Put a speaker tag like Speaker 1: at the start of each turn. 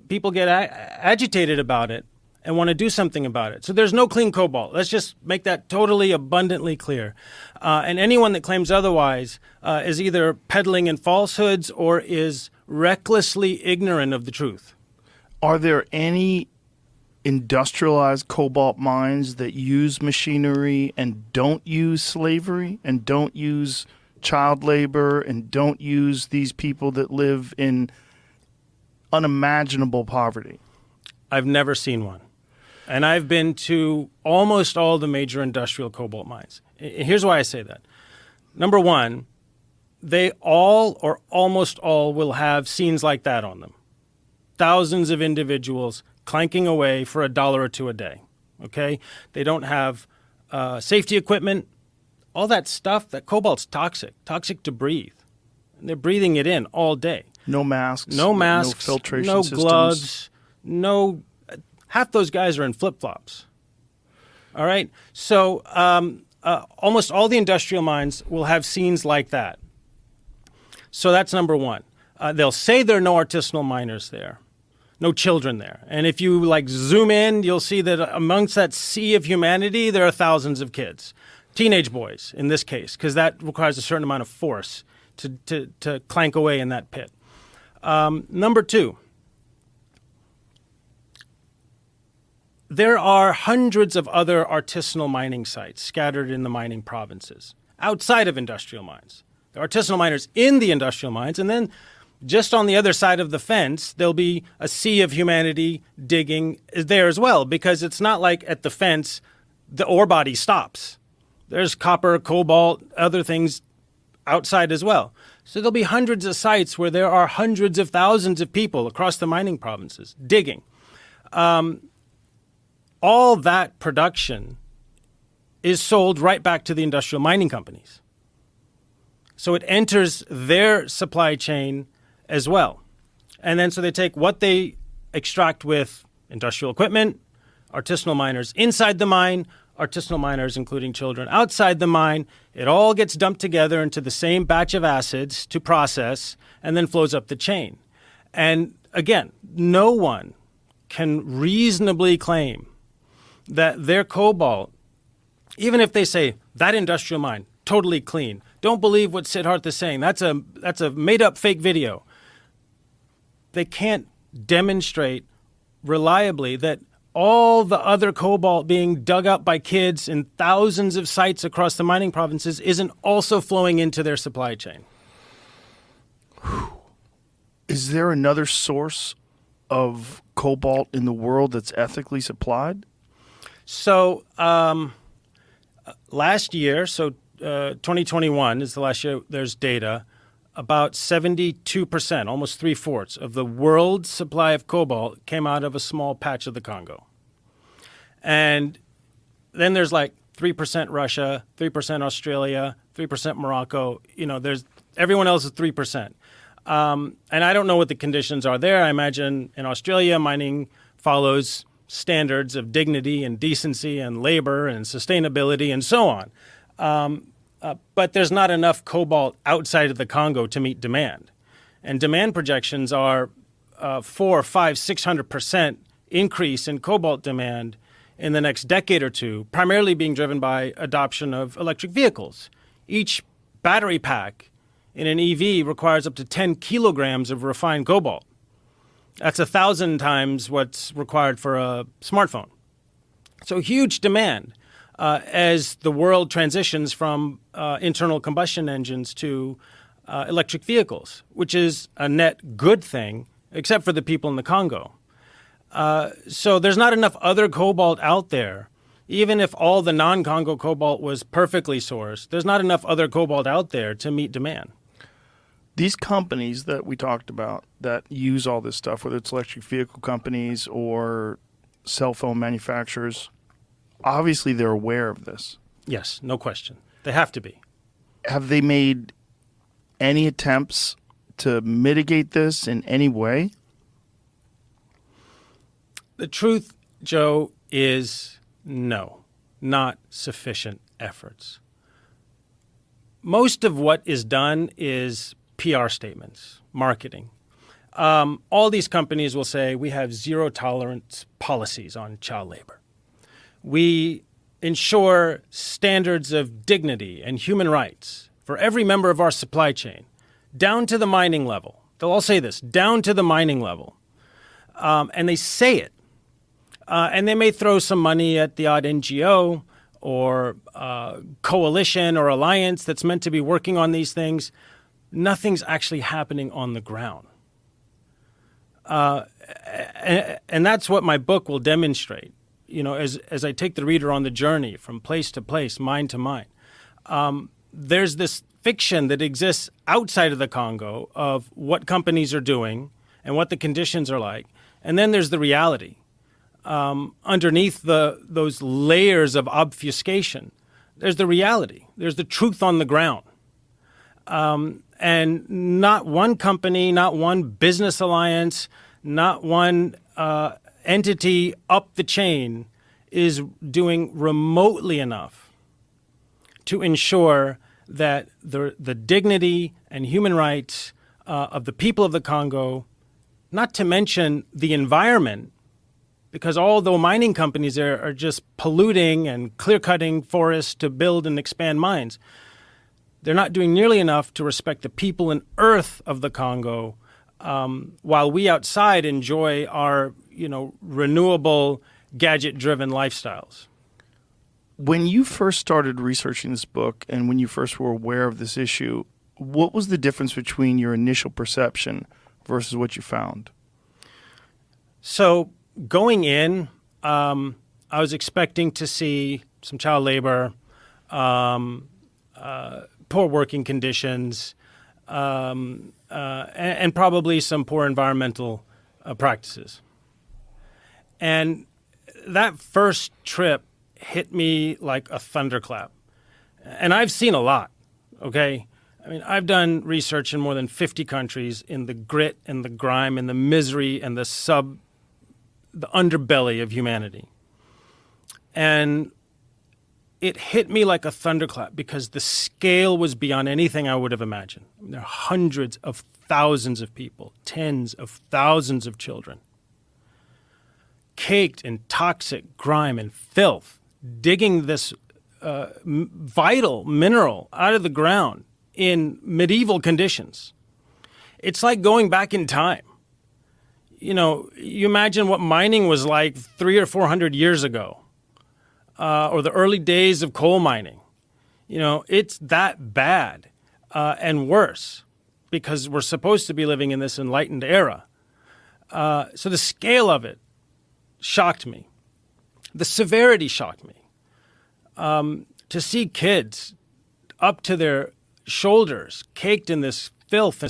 Speaker 1: people get agitated about it and want to do something about it. So there's no clean cobalt. Let's just make that totally abundantly clear. And anyone that claims otherwise is either peddling in falsehoods or is recklessly ignorant of the truth.
Speaker 2: Are there any industrialized cobalt mines that use machinery and don't use slavery and don't use child labor and don't use these people that live in unimaginable poverty?
Speaker 1: I've never seen one. And I've been to almost all the major industrial cobalt mines. Here's why I say that. Number one, they all or almost all will have scenes like that on them. Thousands of individuals clanking away for $1 or $2 a day. Okay? They don't have safety equipment. All that stuff, that cobalt's toxic to breathe. And they're breathing it in all day.
Speaker 2: No masks.
Speaker 1: No
Speaker 2: filtration
Speaker 1: no
Speaker 2: systems.
Speaker 1: Gloves. No. Half those guys are in flip-flops. All right? So almost all the industrial mines will have scenes like that. So that's number one. They'll say there are no artisanal miners there, no children there. And if you zoom in, you'll see that amongst that sea of humanity, there are thousands of kids, teenage boys in this case, because that requires a certain amount of force to clank away in that pit. Number two, there are hundreds of other artisanal mining sites scattered in the mining provinces outside of industrial mines. There are artisanal miners in the industrial mines, and then just on the other side of the fence, there'll be a sea of humanity digging there as well, because it's not like at the fence the ore body stops. There's copper, cobalt, other things outside as well. So there'll be hundreds of sites where there are hundreds of thousands of people across the mining provinces digging. All that production is sold right back to the industrial mining companies. So it enters their supply chain as well. And then so they take what they extract with industrial equipment, artisanal miners inside the mine, artisanal miners, including children, outside the mine. It all gets dumped together into the same batch of acids to process and then flows up the chain. And again, no one can reasonably claim that their cobalt, even if they say that industrial mine, totally clean, don't believe what Siddharth is saying, that's a made-up fake video. They can't demonstrate reliably that all the other cobalt being dug up by kids in thousands of sites across the mining provinces isn't also flowing into their supply chain.
Speaker 2: Is there another source of cobalt in the world that's ethically supplied?
Speaker 1: So last year, 2021 is the last year there's data, about 72%, almost three-fourths of the world's supply of cobalt came out of a small patch of the Congo. And then there's 3% Russia, 3% Australia, 3% Morocco. There's everyone else is 3%. And I don't know what the conditions are there. I imagine in Australia, mining follows standards of dignity and decency and labor and sustainability and so on. But there's not enough cobalt outside of the Congo to meet demand. And demand projections are 400, 500, 600% increase in cobalt demand in the next decade or two, primarily being driven by adoption of electric vehicles. Each battery pack in an EV requires up to 10 kilograms of refined cobalt. That's 1,000 times what's required for a smartphone. So huge demand as the world transitions from internal combustion engines to electric vehicles, which is a net good thing, except for the people in the Congo. So there's not enough other cobalt out there. Even if all the non-Congo cobalt was perfectly sourced, there's not enough other cobalt out there to meet demand.
Speaker 2: These companies that we talked about that use all this stuff, whether it's electric vehicle companies or cell phone manufacturers, obviously they're aware of this.
Speaker 1: Yes, no question. They have to be.
Speaker 2: Have they made any attempts to mitigate this in any way?
Speaker 1: The truth, Joe, is no, not sufficient efforts. Most of what is done is PR statements, marketing. all these companies will say we have zero tolerance policies on child labor. We ensure standards of dignity and human rights for every member of our supply chain, down to the mining level. They'll all say this, down to the mining level. And they say it. And they may throw some money at the odd NGO or coalition or alliance that's meant to be working on these things. Nothing's actually happening on the ground. And that's what my book will demonstrate. You know, as I take the reader on the journey from place to place, mind to mind, there's this fiction that exists outside of the Congo of what companies are doing and what the conditions are like. And then there's the reality. Underneath those layers of obfuscation, there's the reality. There's the truth on the ground. And not one company, not one business alliance, not one entity up the chain is doing remotely enough to ensure that the dignity and human rights of the people of the Congo, not to mention the environment, because although mining companies there are just polluting and clear-cutting forests to build and expand mines, they're not doing nearly enough to respect the people and earth of the Congo, while we outside enjoy our, renewable, gadget-driven lifestyles.
Speaker 2: When you first started researching this book and when you first were aware of this issue, what was the difference between your initial perception versus what you found?
Speaker 1: So going in, I was expecting to see some child labor, poor working conditions, and probably some poor environmental practices. And that first trip hit me like a thunderclap. And I've seen a lot, okay? I mean, I've done research in more than 50 countries in the grit and the grime and the misery and the underbelly of humanity. And it hit me like a thunderclap because the scale was beyond anything I would have imagined. I mean, there are hundreds of thousands of people, tens of thousands of children, caked in toxic grime and filth, digging this vital mineral out of the ground in medieval conditions. It's like going back in time. You imagine what mining was like 300 or 400 years ago, or the early days of coal mining. It's that bad and worse because we're supposed to be living in this enlightened era. So the scale of it shocked me. The severity shocked me. To see kids up to their shoulders caked in this filth and